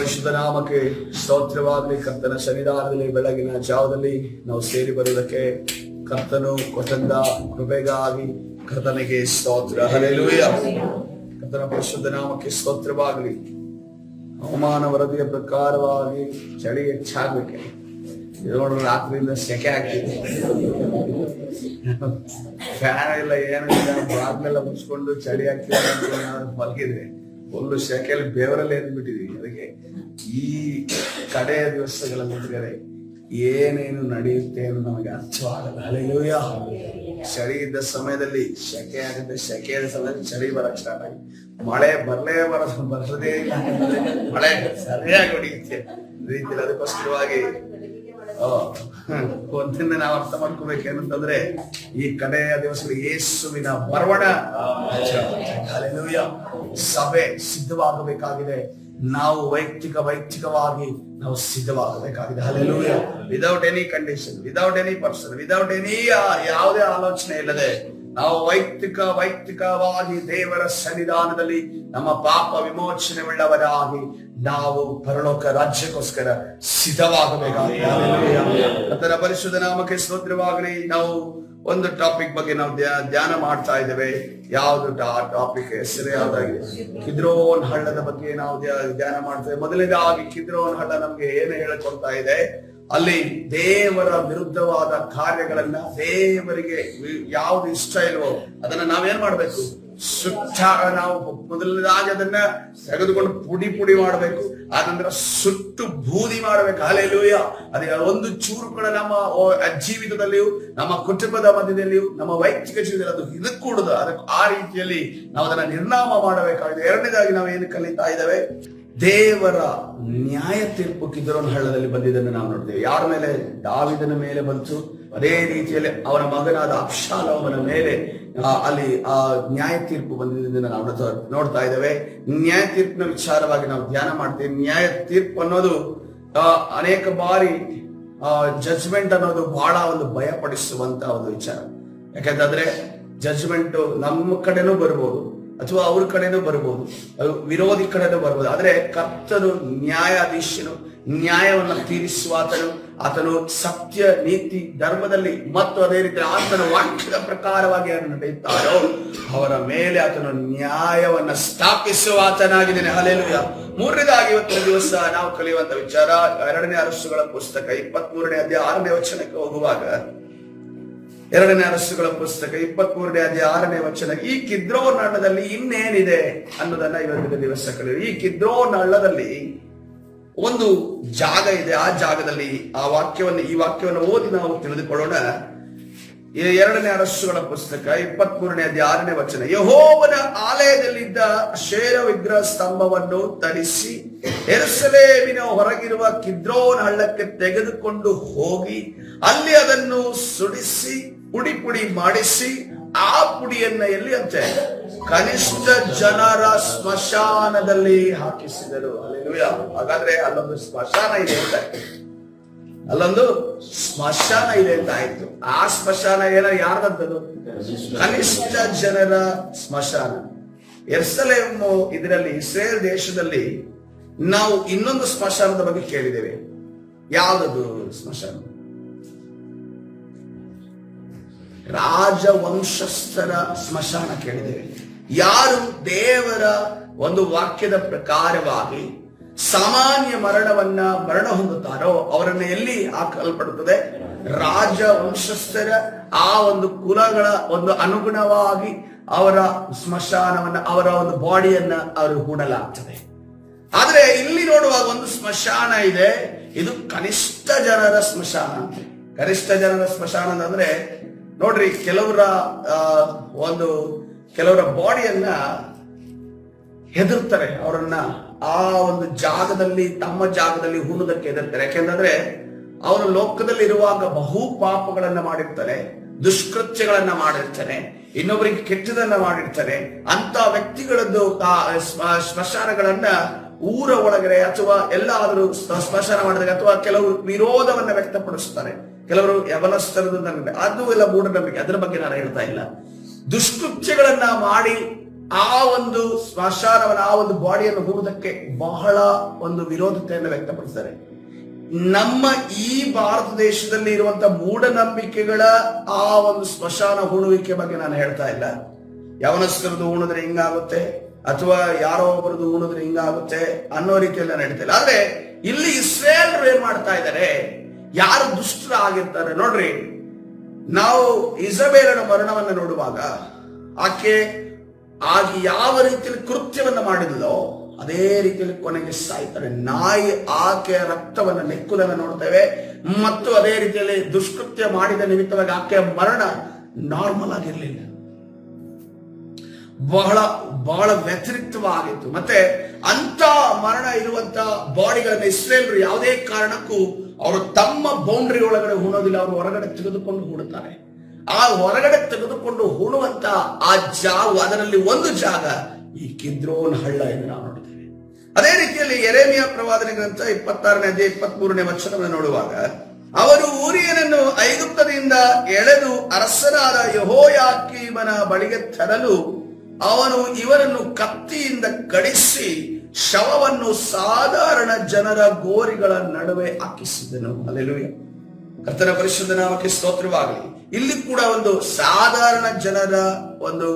ಪರಿಶುದ್ಧ ನಾಮಕ್ಕೆ ಸ್ತೋತ್ರವಾಗಲಿ. ಕರ್ತನ ಸನ್ನಿಧಾನದಲ್ಲಿ ಬೆಳಗಿನ ಜಾವದಲ್ಲಿ ನಾವು ಸೇರಿ ಬರುವುದಕ್ಕೆ ಕರ್ತನು ಕೊಟ್ಟಂತ ಕೃಪೆಗಾಗಿ ಕರ್ತನಿಗೆ ಸ್ತೋತ್ರ. ಹಲ್ಲೆಲೂಯಾ. ಕರ್ತನ ಪರಿಶುದ್ಧ ನಾಮಕ್ಕೆ ಸ್ತೋತ್ರವಾಗಲಿ. ಹವಾಮಾನ ವರದಿಯ ಪ್ರಕಾರವಾಗಿ ಚಳಿ ಹೆಚ್ಚಾಗಬೇಕೆ ನೋಡ್ರಿ, ರಾತ್ರಿಯಿಂದ ಸೆಕೆ ಆಗ್ತಿದೆ. ಫ್ಯಾನ್ ಇಲ್ಲ, ಏನಿಲ್ಲ, ಬಾಗ್ಲೆಲ್ಲ ಮುಚ್ಕೊಂಡು ಚಳಿ ಆಗ್ತಿದೆ ಮಲಗಿದ್ರೆ ಫುಲ್ಲು ಸೆಕೆಯಲ್ಲಿ ಬೆವರಲ್ಲಿ ಎದ್ಬಿಟ್ಟಿದೀವಿ. ಅದಕ್ಕೆ ಈ ಕಡೆಯ ದಿವಸಗಳಲ್ಲಿ ಏನೇನು ನಡೆಯುತ್ತೆ ಅಂತ ನಮಗೆ ಅರ್ಥವಾಗಲ್ಲ. ಹಲ್ಲೆಲೂಯಾ. ಚಳಿ ಇದ್ದ ಸಮಯದಲ್ಲಿ ಸೆಕೆ ಆಗುತ್ತೆ, ಸೆಕೆಯ ಸಮಯದಲ್ಲಿ ಚಳಿ ಬರಕ್ ಸ್ಟಾರ್ಟ್ ಆಗಿ ಮಳೆ ಬರದೇ ಇಲ್ಲ, ಮಳೆ ಸರಿಯಾಗಿ ಹೊಡೆಯುತ್ತೆ ರೀತಿಯಲ್ಲಿ. ಅದಕ್ಕೋಸ್ಕರವಾಗಿ ಒಂದರಿಂದ ನಾವು ಅರ್ಥ ಮಾಡ್ಕೋಬೇಕೇನಂತಂದ್ರೆ ಈ ಕಡೆಯ ದಿವಸಗಳು ಯೇಸುವಿನ ಬರವಣ. ಹಲ್ಲೆಲೂಯಾ. ಸಭೆ ಸಿದ್ಧವಾಗಬೇಕಾಗಿದೆ. ನಾವು ವೈಯಕ್ತಿಕವಾಗಿ ನಾವು ಸಿದ್ಧವಾಗಬೇಕಾಗಿದೆ. Hallelujah. Without any condition, without any person, without any ಯಾವುದೇ ಆಲೋಚನೆ ಇಲ್ಲದೆ ನಾವು ವೈಯಕ್ತಿಕವಾಗಿ ದೇವರ ಸನ್ನಿಧಾನದಲ್ಲಿ ನಮ್ಮ ಪಾಪ ವಿಮೋಚನೆ ಉಳ್ಳವರಾಗಿ ನಾವು ಪರಲೋಕ ರಾಜ್ಯಕ್ಕೋಸ್ಕರ ಸಿದ್ಧವಾಗಬೇಕಾಗಿದೆ. ಕರ್ತನ ಪರಿಶುದ್ಧ ನಾಮಕ್ಕೆ ಸ್ತೋತ್ರವಾಗಲಿ. ನಾವು ಒಂದು ಟಾಪಿಕ್ ಬಗ್ಗೆ ನಾವು ಧ್ಯಾನ ಮಾಡ್ತಾ ಇದ್ದೇವೆ. ಯಾವುದು ಟಾಪಿಕ್ ಹೆಸರು ಯಾವ್ದಾಗಿದೆ? ಕಿದ್ರೋನ್ ಹಳ್ಳದ ಬಗ್ಗೆ ನಾವು ಧ್ಯಾನ ಮಾಡ್ತೇವೆ. ಮೊದಲನೇದಾಗಿ ಕಿದ್ರೋನ್ ಹಳ್ಳ ನಮ್ಗೆ ಏನು ಹೇಳಿಕೊಡ್ತಾ ಇದೆ? ಅಲ್ಲಿ ದೇವರ ವಿರುದ್ಧವಾದ ಕಾರ್ಯಗಳನ್ನ, ದೇವರಿಗೆ ಯಾವ್ದು ಇಷ್ಟ ಇಲ್ವೋ ಅದನ್ನ ನಾವೇನ್ ಮಾಡ್ಬೇಕು? ನಾವು ಮೊದಲನೇದಾಗಿ ಅದನ್ನ ತೆಗೆದುಕೊಂಡು ಪುಡಿ ಮಾಡಬೇಕು. ಆನಂತರ ಸುಟ್ಟು ಬೂದಿ ಮಾಡಬೇಕು. ಹಲ್ಲೆಲೂಯಾ. ಅದಕ್ಕೆ ಒಂದು ಚೂರು ಕೂಡ ನಮ್ಮ ಜೀವಿತದಲ್ಲಿಯೂ, ನಮ್ಮ ಕುಟುಂಬದ ಮಧ್ಯದಲ್ಲಿಯೂ, ನಮ್ಮ ವೈಯಕ್ತಿಕ ಜೀವಿತದಲ್ಲಿ ಅದು ಇದಕ್ಕೂಡದು. ಅದಕ್ಕೆ ಆ ರೀತಿಯಲ್ಲಿ ನಾವು ಅದನ್ನ ನಿರ್ನಾಮ ಮಾಡಬೇಕಾಗಿದೆ. ಎರಡನೇದಾಗಿ ನಾವು ಏನು ಕಲಿತಾ ಇದ್ದೇವೆ? ದೇವರ ನ್ಯಾಯ ತೀರ್ಪು ಕಿದ್ರೋನ್ ಹಳ್ಳದಲ್ಲಿ ಬಂದಿದ್ದನ್ನು ನಾವು ನೋಡ್ತೇವೆ. ಯಾರ ಮೇಲೆ? ದಾವೀದನ ಮೇಲೆ ಬಂತು. ಅದೇ ರೀತಿಯಲ್ಲಿ ಅವನ ಮಗನಾದ ಅಬ್ಷಾಲೋಮನ ಮೇಲೆ ಅಲ್ಲಿ ಆ ನ್ಯಾಯ ತೀರ್ಪು ಬಂದಿದ್ದನ್ನು ನಾವು ನೋಡ್ತಾ ಇದ್ದೇವೆ. ನ್ಯಾಯ ತೀರ್ಪಿನ ವಿಚಾರವಾಗಿ ನಾವು ಧ್ಯಾನ ಮಾಡ್ತೇವೆ. ನ್ಯಾಯ ತೀರ್ಪು ಅನ್ನೋದು ಅನೇಕ ಬಾರಿ ಜಡ್ಜ್ಮೆಂಟ್ ಅನ್ನೋದು ಬಹಳ ಒಂದು ಭಯಪಡಿಸುವಂತ ಒಂದು ವಿಚಾರ. ಯಾಕಂತಂದ್ರೆ ಜಡ್ಜ್ಮೆಂಟ್ ನಮ್ಮ ಕಡೆನೂ ಬರ್ಬೋದು, ಅಥವಾ ಅವ್ರ ಕಡೆನೂ ಬರ್ಬೋದು, ವಿರೋಧಿ ಕಡೆನೂ ಬರ್ಬೋದು. ಆದ್ರೆ ಕರ್ತನು ನ್ಯಾಯಾಧೀಶನು, ನ್ಯಾಯವನ್ನ ಆತನು ಸತ್ಯ, ನೀತಿ, ಧರ್ಮದಲ್ಲಿ ಮತ್ತು ಅದೇ ರೀತಿ ಆತನ ವಾಕ್ಯದ ಪ್ರಕಾರವಾಗಿ ಯಾರು ನಡೆಯುತ್ತಾರೋ ಅವರ ಮೇಲೆ ಆತನು ನ್ಯಾಯವನ್ನ ಸ್ಥಾಪಿಸುವ ಆತನಾಗಿದ್ದೇನೆ. ಹಲ್ಲೆಲೂಯಾ. ಮೂರನೇದಾಗಿ ಇವತ್ತಿನ ದಿವಸ ನಾವು ಕಲಿಯುವಂತ ವಿಚಾರ 2ನೇ ಅರಸುಗಳ ಪುಸ್ತಕ 23ನೇ ಅಧ್ಯಾಯ 6ನೇ ವಚನಕ್ಕೆ ಹೋಗುವಾಗ, 2ನೇ ಅರಸುಗಳ ಪುಸ್ತಕ 23ನೇ ಅಧ್ಯಾಯ 6ನೇ ವಚನ, ಈ ಕಿದ್ರೋನ್ ಹಳ್ಳದಲ್ಲಿ ಇನ್ನೇನಿದೆ ಅನ್ನೋದನ್ನ ಇವತ್ತಿನ ದಿವಸ ಕಲಿಯುವ. ಈ ಕಿದ್ರೋನ್ ಹಳ್ಳದಲ್ಲಿ ಒಂದು ಜಾಗ ಇದೆ. ಆ ಜಾಗದಲ್ಲಿ ಈ ವಾಕ್ಯವನ್ನು ಓದಿ ನಾವು ತಿಳಿದುಕೊಳ್ಳೋಣ. 2ನೇ ಅರಸುಗಳ ಪುಸ್ತಕ 23ನೇ ಅಧ್ಯಾಯ 6ನೇ ವಚನ, ಯೆಹೋವನ ಆಲಯದಲ್ಲಿದ್ದ ಅಶೇರ ವಿಗ್ರಹ ಸ್ತಂಭವನ್ನು ತರಿಸಿ ಯೆರೂಸಲೇಮಿನ ಹೊರಗಿರುವ ಕಿದ್ರೋನ್ ಹಳ್ಳಕ್ಕೆ ತೆಗೆದುಕೊಂಡು ಹೋಗಿ ಅಲ್ಲಿ ಅದನ್ನು ಸುಡಿಸಿ ಪುಡಿ ಮಾಡಿಸಿ ಆ ಪುಡಿಯನ್ನ ಎಲ್ಲಿ ಅಂತೆ? ಕನಿಷ್ಠ ಜನರ ಸ್ಮಶಾನದಲ್ಲಿ ಹಾಕಿಸಿದರು. ಹಲ್ಲೆಲೂಯಾ. ಹಾಗಾದ್ರೆ ಅಲ್ಲೊಂದು ಸ್ಮಶಾನ ಇದೆ ಅಂತ, ಅಲ್ಲೊಂದು ಸ್ಮಶಾನ ಇದೆ ಅಂತ ಆಯ್ತು. ಆ ಸ್ಮಶಾನ ಯಾರ್ದಂತದ್ದು? ಕನಿಷ್ಠ ಜನರ ಸ್ಮಶಾನ. ಯೆರೂಸಲೇಮ್ ಇದರಲ್ಲಿ, ಇಸ್ರೇಲ್ ದೇಶದಲ್ಲಿ ನಾವು ಇನ್ನೊಂದು ಸ್ಮಶಾನದ ಬಗ್ಗೆ ಕೇಳಿದ್ದೇವೆ. ಯಾವ್ದದು ಸ್ಮಶಾನ? ರಾಜವಂಶಸ್ಥರ ಸ್ಮಶಾನ ಕೇಳಿದ್ದೇವೆ. ಯಾರು ದೇವರ ಒಂದು ವಾಕ್ಯದ ಪ್ರಕಾರವಾಗಿ ಸಾಮಾನ್ಯ ಮರಣ ಹೊಂದುತ್ತಾರೋ ಅವರನ್ನ ಎಲ್ಲಿ ಹಾಕಲ್ಪಡುತ್ತದೆ? ರಾಜವಂಶಸ್ಥರ ಆ ಒಂದು ಕುಲಗಳ ಒಂದು ಅನುಗುಣವಾಗಿ ಅವರ ಸ್ಮಶಾನವನ್ನ, ಅವರ ಒಂದು ಬಾಡಿಯನ್ನ ಅವರು ಹೂಡಲಾಗ್ತದೆ. ಆದ್ರೆ ಇಲ್ಲಿ ನೋಡುವಾಗ ಒಂದು ಸ್ಮಶಾನ ಇದೆ. ಇದು ಕನಿಷ್ಠ ಜನರ ಸ್ಮಶಾನ ಅಂತ. ಕನಿಷ್ಠ ಜನರ ಸ್ಮಶಾನ ಅಂದ್ರೆ ನೋಡ್ರಿ, ಕೆಲವರ ಬಾಡಿಯನ್ನ ಹೆದರ್ತಾರೆ. ಅವರನ್ನ ಆ ಒಂದು ಜಾಗದಲ್ಲಿ, ತಮ್ಮ ಜಾಗದಲ್ಲಿ ಹೂಣುವುದಕ್ಕೆ ಹೆದರ್ತಾರೆ. ಯಾಕೆಂದ್ರೆ ಅವರು ಲೋಕದಲ್ಲಿ ಇರುವಾಗ ಬಹು ಪಾಪಗಳನ್ನ ಮಾಡಿರ್ತಾರೆ, ದುಷ್ಕೃತ್ಯಗಳನ್ನ ಮಾಡಿರ್ತಾನೆ, ಇನ್ನೊಬ್ಬರಿಗೆ ಕೆಟ್ಟದನ್ನ ಮಾಡಿರ್ತಾನೆ. ಅಂತ ವ್ಯಕ್ತಿಗಳದ್ದು ಸ್ಮಶಾನಗಳನ್ನ ಊರ ಒಳಗಡೆ ಅಥವಾ ಎಲ್ಲಾದರೂ ಸ್ಮಶಾನ ಮಾಡಿದಾಗ, ಅಥವಾ ಕೆಲವರು ವಿರೋಧವನ್ನ ವ್ಯಕ್ತಪಡಿಸ್ತಾರೆ, ಕೆಲವರು ಯವನಸ್ಥರದ್ದು ಅದು ಎಲ್ಲ ಮೂಢನಂಬಿಕೆ. ಅದರ ಬಗ್ಗೆ ನಾನು ಹೇಳ್ತಾ ಇಲ್ಲ. ದುಷ್ಕೃತ್ಯಗಳನ್ನ ಮಾಡಿ ಆ ಒಂದು ಸ್ಮಶಾನವನ್ನ, ಆ ಒಂದು ಬಾಡಿಯನ್ನು ಹೂಡುವುದಕ್ಕೆ ಬಹಳ ಒಂದು ವಿರೋಧತೆಯನ್ನು ವ್ಯಕ್ತಪಡಿಸ್ತಾರೆ. ನಮ್ಮ ಈ ಭಾರತ ದೇಶದಲ್ಲಿ ಇರುವಂತಹ ಮೂಢನಂಬಿಕೆಗಳ ಆ ಒಂದು ಸ್ಮಶಾನ ಹೂಣುವಿಕೆ ಬಗ್ಗೆ ನಾನು ಹೇಳ್ತಾ ಇಲ್ಲ. ಯವನಸ್ಕರದು ಉಣಿದ್ರೆ ಹಿಂಗಾಗುತ್ತೆ, ಅಥವಾ ಯಾರೋ ಒಬ್ಬರದು ಉಣಿದ್ರೆ ಹಿಂಗಾಗುತ್ತೆ ಅನ್ನೋ ರೀತಿಯಲ್ಲಿ ನಡೀತಾ ಇಲ್ಲ. ಆದ್ರೆ ಇಲ್ಲಿ ಇಸ್ರೇಲ್ರು ಏನ್ ಮಾಡ್ತಾ ಇದ್ದಾರೆ, ಯಾರು ದುಷ್ಟರಾಗಿರ್ತಾರೆ ನೋಡ್ರಿ. ನಾವು ಇಸಬೇಲನ ಮರಣವನ್ನ ನೋಡುವಾಗ ಆಕೆ ಆಗಿ ಯಾವ ರೀತಿಯಲ್ಲಿ ಕೃತ್ಯವನ್ನ ಮಾಡಿದ್ಲೋ ಅದೇ ರೀತಿಯಲ್ಲಿ ಕೊನೆಗೆ ಸಾಯ್ತಾರೆ. ನಾಯಿ ಆಕೆಯ ರಕ್ತವನ್ನ ನೆಕ್ಕುವುದನ್ನು ನೋಡ್ತೇವೆ. ಮತ್ತು ಅದೇ ರೀತಿಯಲ್ಲಿ ದುಷ್ಕೃತ್ಯ ಮಾಡಿದ ನಿಮಿತ್ತವಾಗಿ ಆಕೆಯ ಮರಣ ನಾರ್ಮಲ್ ಆಗಿರ್ಲಿಲ್ಲ, ಬಹಳ ಬಹಳ ವ್ಯತಿರಿಕ್ತವಾಗಿತ್ತು. ಮತ್ತೆ ಅಂತ ಮರಣ ಇರುವಂತ ಬಾಡಿಗಳನ್ನ ಇಸ್ರೇಲ್ರು ಯಾವುದೇ ಕಾರಣಕ್ಕೂ ಅವರು ತಮ್ಮ ಬೌಂಡ್ರಿ ಒಳಗಡೆ ಹೂಣೋದಿಲ್ಲ, ಅವರು ಹೊರಗಡೆ ತೆಗೆದುಕೊಂಡು ಹೂಡುತ್ತಾರೆ. ಆ ಹೊರಗಡೆ ತೆಗೆದುಕೊಂಡು ಹೂಣುವಂತ ಆ ಜಾಗ, ಅದರಲ್ಲಿ ಒಂದು ಜಾಗ ಈ ಕಿದ್ರೋನ್ ಹಳ್ಳ ಎಂದು ನಾವು ನೋಡ್ತೇವೆ. ಅದೇ ರೀತಿಯಲ್ಲಿ ಯೆರೆಮೀಯ ಪ್ರವಾದನೆ ಗ್ರಂಥ 26ನೇ ಅಧ್ಯಾಯ 23ನೇ ವಚನವನ್ನು ನೋಡುವಾಗ, ಅವರು ಊರಿಯನನ್ನು ಐಗುಪ್ತದಿಂದ ಎಳೆದು ಅರಸನಾದ ಯೆಹೋಯಾಕೀಮನ ಬಳಿಗೆ ತರಲು ಅವನು ಇವರನ್ನು ಕತ್ತಿಯಿಂದ ಕಡಿಸಿ ಶವವನ್ನು ಸಾಧಾರಣ ಜನರ ಗೋರಿಗಳ ನಡುವೆ ಹಾಕಿಸಿದನು. ಹಲ್ಲೆಲೂಯಾ, ಕರ್ತನ ಪರಿಶುದ್ಧ ನಾಮಕ್ಕೆ ಸ್ತೋತ್ರವಾಗಲಿ. ಇಲ್ಲಿ ಕೂಡ ಒಂದು ಸಾಧಾರಣ ಜನರ ಒಂದು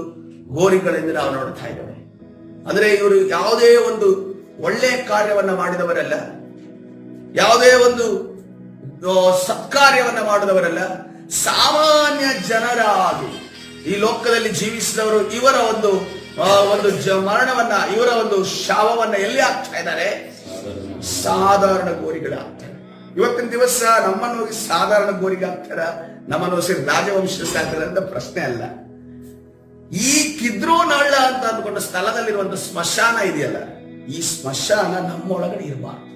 ಗೋರಿಗಳಿಂದ ನಾವು ನೋಡ್ತಾ ಇದ್ದೇವೆ. ಅಂದ್ರೆ ಇವರು ಯಾವುದೇ ಒಂದು ಒಳ್ಳೆಯ ಕಾರ್ಯವನ್ನ ಮಾಡಿದವರಲ್ಲ, ಯಾವುದೇ ಒಂದು ಸತ್ಕಾರ್ಯವನ್ನ ಮಾಡಿದವರಲ್ಲ, ಸಾಮಾನ್ಯ ಜನರಾಗಿ ಈ ಲೋಕದಲ್ಲಿ ಜೀವಿಸಿದವರು ಇವರ ಒಂದು ಮರಣವನ್ನ, ಇವರ ಒಂದು ಶವವನ್ನ ಎಲ್ಲಿ ಹಾಕ್ತಾ ಇದ್ದಾರೆ? ಸಾಧಾರಣ ಗೋರಿಗಳು ಹಾಕ್ತಾರೆ. ಇವತ್ತಿನ ದಿವಸ ನಮ್ಮನ್ನು ಹೋಗಿ ಸಾಧಾರಣ ಗೋರಿಗೆ ಹಾಕ್ತಾರ, ನಮ್ಮನ್ನು ಹೋಗಿ ರಾಜವಂಶ ಸಾಕ್ತಾರೆ ಅಂತ ಪ್ರಶ್ನೆ ಅಲ್ಲ. ಈ ಕಿದ್ರೋನ್ ಹಳ್ಳ ಅಂತ ಅಂದ್ಕೊಂಡ ಸ್ಥಳದಲ್ಲಿರುವಂತ ಸ್ಮಶಾನ ಇದೆಯಲ್ಲ, ಈ ಸ್ಮಶಾನ ನಮ್ಮೊಳಗಡೆ ಇರಬಾರ್ದು.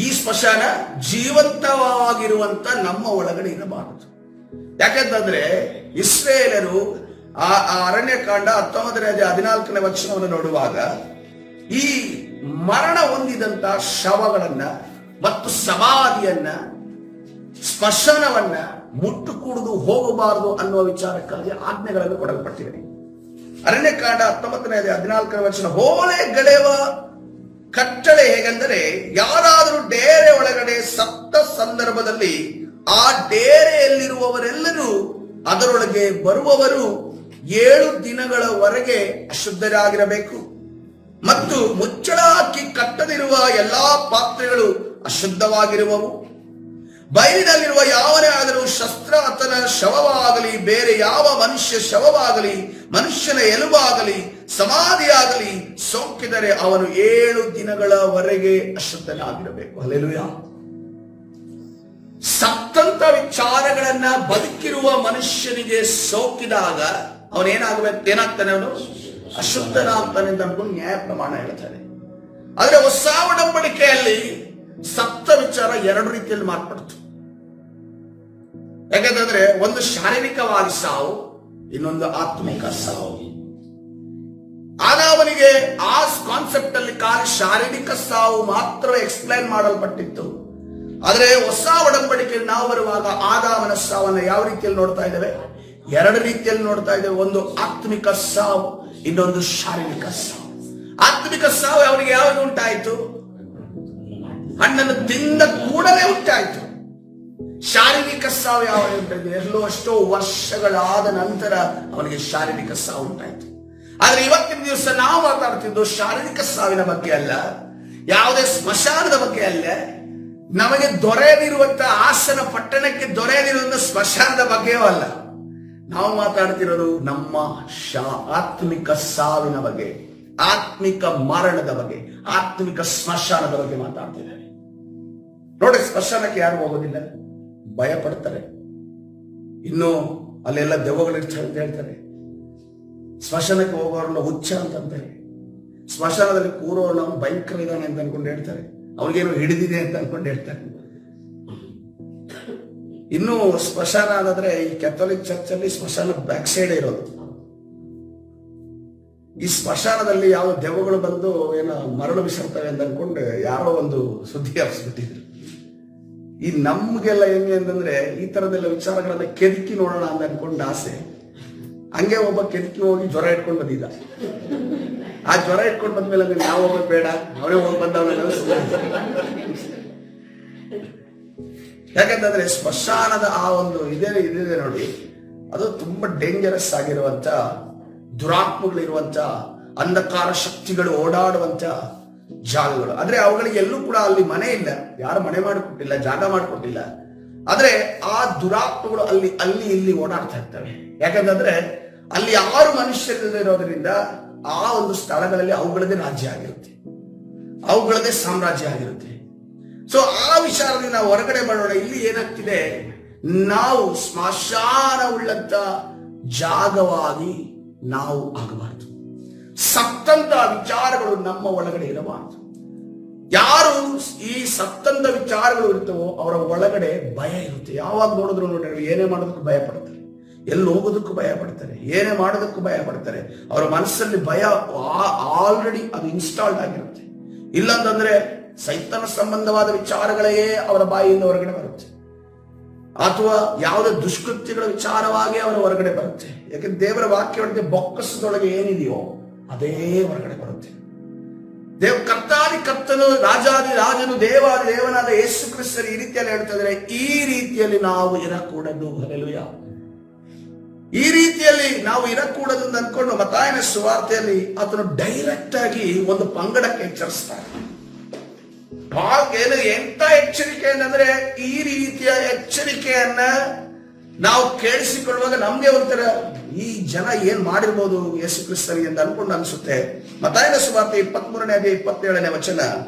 ಈ ಸ್ಮಶಾನ ಜೀವಂತವಾಗಿರುವಂತ ನಮ್ಮ ಒಳಗಡೆ ಇರಬಾರದು. ಯಾಕೆಂತಂದ್ರೆ ಇಸ್ರೇಲರು ಆ ಅರಣ್ಯಕಾಂಡ 19ನೇ ಅಧ್ಯಾಯ 14ನೇ ವಚನವನ್ನು ನೋಡುವಾಗ, ಈ ಮರಣ ಹೊಂದಿದಂತ ಶವಗಳನ್ನ ಮತ್ತು ಸಮಾಧಿಯನ್ನ, ಸ್ಮಶಾನವನ್ನ ಮುಟ್ಟು ಕೂಡುದು ಹೋಗಬಾರದು ಅನ್ನುವ ವಿಚಾರಕ್ಕಾಗಿ ಆಜ್ಞೆಗಳನ್ನು ಕೊಡಲ್ಪಟ್ಟಿವೆ. ಅರಣ್ಯಕಾಂಡ 19ನೇ ಅಧ್ಯಾಯ 14ನೇ ವಚನ, ಹೋಲೆ ಗಳೆವ ಕಟ್ಟಳೆ ಹೇಗೆಂದರೆ, ಯಾರಾದರೂ ಡೇರೆ ಒಳಗಡೆ ಸತ್ತ ಸಂದರ್ಭದಲ್ಲಿ ಆ ಡೇರೆಯಲ್ಲಿರುವವರೆಲ್ಲರೂ ಅದರೊಳಗೆ ಬರುವವರು 7 ದಿನಗಳವರೆಗೆ ಅಶುದ್ಧರಾಗಿರಬೇಕು. ಮತ್ತು ಮುಚ್ಚಳ ಹಾಕಿ ಕಟ್ಟದಿರುವ ಎಲ್ಲಾ ಪಾತ್ರೆಗಳು ಅಶುದ್ಧವಾಗಿರುವವು. ಬಯಲಿನಲ್ಲಿರುವ ಯಾವನೇ ಆದರೂ ಶಸ್ತ್ರ ಆತನ ಶವವಾಗಲಿ, ಬೇರೆ ಯಾವ ಮನುಷ್ಯ ಶವವಾಗಲಿ, ಮನುಷ್ಯನ ಎಲುಬಾಗಲಿ, ಸಮಾಧಿಯಾಗಲಿ ಸೋಂಕಿದರೆ ಅವನು 7 ದಿನಗಳವರೆಗೆ ಅಶುದ್ಧನಾಗಿರಬೇಕು. ಹಲ್ಲೆಲೂಯಾ. ಸತ್ತಂತ ವಿಚಾರಗಳನ್ನ ಬದುಕಿರುವ ಮನುಷ್ಯನಿಗೆ ಸೋಕಿದಾಗ ಏನಾಗ್ತಾನೆ? ಅವನು ಅಶುದ್ಧನಾಗ್ತಾನೆ ಅಂತ ಅನ್ಕೊಂಡು ನ್ಯಾಯ ಪ್ರಮಾಣ ಹೇಳ್ತಾನೆ. ಆದ್ರೆ ಹೊಸ ಒಡಂಬಡಿಕೆಯಲ್ಲಿ ಸತ್ತ ವಿಚಾರ 2 ರೀತಿಯಲ್ಲಿ ಮಾರ್ಪಡ್ತು. ಯಾಕಂತಂದ್ರೆ ಒಂದು ಶಾರೀರಿಕವಾಗಿ ಸಾವು, ಇನ್ನೊಂದು ಆತ್ಮಿಕ ಸಾವು. ಆಗ ಅವನಿಗೆ ಆ ಕಾನ್ಸೆಪ್ಟ್ ಅಲ್ಲಿ ಖಾಲಿ ಶಾರೀರಿಕ ಸಾವು ಮಾತ್ರ ಎಕ್ಸ್ಪ್ಲೈನ್ ಮಾಡಲ್ಪಟ್ಟಿತ್ತು. ಆದ್ರೆ ಹೊಸ ಒಡಂಬಡಿಕೆಯಲ್ಲಿ ನಾವು ಬರುವಾಗ ಆದಾಮನ ಸಾವನ್ನ ಯಾವ ರೀತಿಯಲ್ಲಿ ನೋಡ್ತಾ ಇದ್ದೇವೆ? 2 ರೀತಿಯಲ್ಲಿ ನೋಡ್ತಾ ಇದ್ದೇವೆ. ಒಂದು ಆತ್ಮಿಕ ಸಾವು, ಇನ್ನೊಂದು ಶಾರೀರಿಕ ಸಾವು. ಆತ್ಮಿಕ ಸಾವು ಅವನಿಗೆ ಯಾವಾಗ ಉಂಟಾಯಿತು? ಹಣ್ಣನ್ನು ತಿಂದ ಕೂಡಲೇ ಉಂಟಾಯಿತು. ಶಾರೀರಿಕ ಸಾವು ಯಾವಾಗ ಉಂಟಾಯಿತು? ಎಷ್ಟೋ ವರ್ಷಗಳಾದ ನಂತರ ಅವನಿಗೆ ಶಾರೀರಿಕ ಸಾವು ಉಂಟಾಯಿತು. ಆದ್ರೆ ಇವತ್ತಿನ ದಿವಸ ನಾವು ಮಾತಾಡ್ತಿದ್ದು ಶಾರೀರಿಕ ಸಾವಿನ ಬಗ್ಗೆ ಅಲ್ಲ, ಯಾವುದೇ ಸ್ಮಶಾನದ ಬಗ್ಗೆ ಅಲ್ಲ, ನಮಗೆ ದೊರೆಯದಿರುವಂತ ಹಾಸನ ಪಟ್ಟಣಕ್ಕೆ ದೊರೆಯದಿರುವಂತ ಸ್ಮಶಾನದ ಬಗ್ಗೆಯೂ ಅಲ್ಲ. ನಾವು ಮಾತಾಡ್ತಿರೋದು ನಮ್ಮ ಆತ್ಮಿಕ ಸಾವಿನ ಬಗ್ಗೆ, ಆತ್ಮಿಕ ಮರಣದ ಬಗ್ಗೆ, ಆತ್ಮಿಕ ಸ್ಮಶಾನದ ಬಗ್ಗೆ ಮಾತಾಡ್ತಿದ್ದಾರೆ. ನೋಡಿ, ಸ್ಮಶಾನಕ್ಕೆ ಯಾರು ಹೋಗೋದಿಲ್ಲ, ಭಯ ಪಡ್ತಾರೆ. ಇನ್ನು ಅಲ್ಲೆಲ್ಲ ದೆವ್ವಗಳಿರ್ತಾರೆ ಅಂತ ಹೇಳ್ತಾರೆ. ಸ್ಮಶಾನಕ್ಕೆ ಹೋಗೋರನ್ನ ಹುಚ್ಚ ಅಂತಂತಾರೆ. ಸ್ಮಶಾನದಲ್ಲಿ ಕೂರೋರು ನಾವು ಭಯಂಕರ ಇದ್ದಾನೆ ಅಂತ ಅನ್ಕೊಂಡು ಹೇಳ್ತಾರೆ. ಅವ್ರಿಗೇನು ಹಿಡಿದಿದೆ ಅಂತ ಅನ್ಕೊಂಡು ಹೇಳ್ತಾರೆ. ಇನ್ನು ಸ್ಮಶಾನ ಆದ್ರೆ ಈ ಕ್ಯಾಥೋಲಿಕ್ ಚರ್ಚ್ ಅಲ್ಲಿ ಸ್ಮಶಾನ ಬ್ಯಾಕ್ ಸೈಡ್ ಇರೋದು. ಈ ಸ್ಮಶಾನದಲ್ಲಿ ಯಾವ ದೆವ್ವಗಳು ಬಂದು ಏನೋ ಮರಳು ಬಿಸಿರ್ತವೆ ಅಂತ ಅನ್ಕೊಂಡು ಯಾರೋ ಒಂದು ಸುದ್ದಿ ಹಬ್ಬಿಸ್ಬಿಟ್ಟಿದ್ರು. ಈ ನಮ್ಗೆಲ್ಲ ಹೆಂಗೆ ಅಂತಂದ್ರೆ ಈ ತರದೆಲ್ಲ ವಿಚಾರಗಳನ್ನ ಕೆದಕಿ ನೋಡೋಣ ಅಂತ ಅನ್ಕೊಂಡು ಆಸೆ. ಹಂಗೆ ಒಬ್ಬ ಕೆದಕಿ ಹೋಗಿ ಜ್ವರ ಇಟ್ಕೊಂಡು ಬಂದಿದ್ದ. ಆ ಜ್ವರ ಇಟ್ಕೊಂಡು ಬಂದ್ಮೇಲೆ ಅಂದ್ರೆ ನಾವು ಹೋಗೋದು ಬೇಡ, ಅವರೇ ಹೋಗಿ ಬಂದವನ. ಯಾಕಂತಂದ್ರೆ ಸ್ಮಶಾನದ ಆ ಒಂದು ಇದಿದೆ ನೋಡಿ, ಅದು ತುಂಬಾ ಡೇಂಜರಸ್ ಆಗಿರುವಂತ, ದುರಾತ್ಮಗಳಿರುವಂತ, ಅಂಧಕಾರ ಶಕ್ತಿಗಳು ಓಡಾಡುವಂತ ಜಾಗಗಳು. ಆದ್ರೆ ಅವುಗಳಿಗೆ ಎಲ್ಲೂ ಕೂಡ ಅಲ್ಲಿ ಮನೆ ಇಲ್ಲ, ಯಾರು ಮನೆ ಮಾಡಿಕೊಟ್ಟಿಲ್ಲ, ಜಾಗ ಮಾಡಿಕೊಟ್ಟಿಲ್ಲ. ಆದ್ರೆ ಆ ದುರಾತ್ಮಗಳು ಅಲ್ಲಿ ಇಲ್ಲಿ ಓಡಾಡ್ತಾ ಇರ್ತವೆ. ಯಾಕಂತಂದ್ರೆ ಅಲ್ಲಿ 6 ಮನುಷ್ಯರಿರೋದ್ರಿಂದ ಆ ಒಂದು ಸ್ಥಳಗಳಲ್ಲಿ ಅವುಗಳದೇ ರಾಜ್ಯ ಆಗಿರುತ್ತೆ, ಅವುಗಳದೇ ಸಾಮ್ರಾಜ್ಯ ಆಗಿರುತ್ತೆ. ಸೊ ಆ ವಿಚಾರದಲ್ಲಿ ನಾವು ಹೊರಗಡೆ ಮಾಡೋಣ. ಇಲ್ಲಿ ಏನಾಗ್ತಿದೆ, ನಾವು ಸ್ಮಶಾನ ಉಳ್ಳಂತ ಜಾಗವಾಗಿ ನಾವು ಆಗಬಾರ್ದು. ಸತ್ತಂತ ವಿಚಾರಗಳು ನಮ್ಮ ಒಳಗಡೆ ಇರಬಾರ್ದು. ಯಾರು ಈ ಸತ್ತಂತ ವಿಚಾರಗಳು ಇರ್ತವೋ ಅವರ ಒಳಗಡೆ ಭಯ ಇರುತ್ತೆ. ಯಾವಾಗ ನೋಡಿದ್ರು ನೋಡ್ರಿ, ಏನೇ ಮಾಡೋದಕ್ಕೂ ಭಯ ಪಡ್ತಾರೆ, ಎಲ್ಲಿ ಹೋಗೋದಕ್ಕೂ ಭಯ ಪಡ್ತಾರೆ, ಏನೇ ಮಾಡೋದಕ್ಕೂ ಭಯ ಪಡ್ತಾರೆ. ಅವರ ಮನಸ್ಸಲ್ಲಿ ಭಯ ಆಲ್ರೆಡಿ ಅದು ಇನ್ಸ್ಟಾಲ್ಡ್ ಆಗಿರುತ್ತೆ. ಇಲ್ಲಂತಂದ್ರೆ ಸೈತನ ಸಂಬಂಧವಾದ ವಿಚಾರಗಳೇ ಅವರ ಬಾಯಿಯಿಂದ ಹೊರಗಡೆ ಬರುತ್ತೆ, ಅಥವಾ ಯಾವುದೇ ದುಷ್ಕೃತ್ಯಗಳ ವಿಚಾರವಾಗಿ ಅವರ ಹೊರಗಡೆ ಬರುತ್ತೆ. ಯಾಕಂದ್ರೆ ದೇವರ ವಾಕ್ಯ ಹೊರಗೆ ಬೊಕ್ಕಸದೊಳಗೆ ಏನಿದೆಯೋ ಅದೇ ಹೊರಗಡೆ ಬರುತ್ತೆ. ಕರ್ತಾದಿ ಕರ್ತನು, ರಾಜಾದಿ ರಾಜನು, ದೇವಾದಿ ದೇವನಾದ ಯೇಸು ಕ್ರಿಸ್ತರು ಈ ರೀತಿಯಲ್ಲಿ ಹೇಳ್ತಿದ್ರೆ, ಈ ರೀತಿಯಲ್ಲಿ ನಾವು ಇರಕೂಡದು. ಹಲ್ಲೆಲೂಯಾ. ಈ ರೀತಿಯಲ್ಲಿ ನಾವು ಇರಕೂಡದು ಅಂತ ಅನ್ಕೊಂಡು ಮತ್ತಾಯನ ಸುವಾರ್ತೆಯಲ್ಲಿ ಆತನು ಡೈರೆಕ್ಟ್ ಆಗಿ ಒಂದು ಪಂಗಡಕ್ಕೆ ಎಚ್ಚರಿಸ್ತಾರೆ. ಎಂತ ಎಚ್ಚರಿಕೆ ಅಂದ್ರೆ, ಈ ರೀತಿಯ ಎಚ್ಚರಿಕೆಯನ್ನ ನಾವು ಕೇಳಿಸಿಕೊಳ್ಳುವಾಗ ನಮ್ಗೆ ಒಂಥರ ಈ ಜನ ಏನ್ ಮಾಡಿರ್ಬೋದು ಯೇಸು ಕ್ರಿಸ್ತರಿಗೆ ಅಂತ ಅನ್ಕೊಂಡು ಅನ್ಸುತ್ತೆ. ಮತ್ತಾಯನ ಸುವಾರ್ತೆ 23ನೇ ಅಧ್ಯಾಯ 27ನೇ ವಚನ,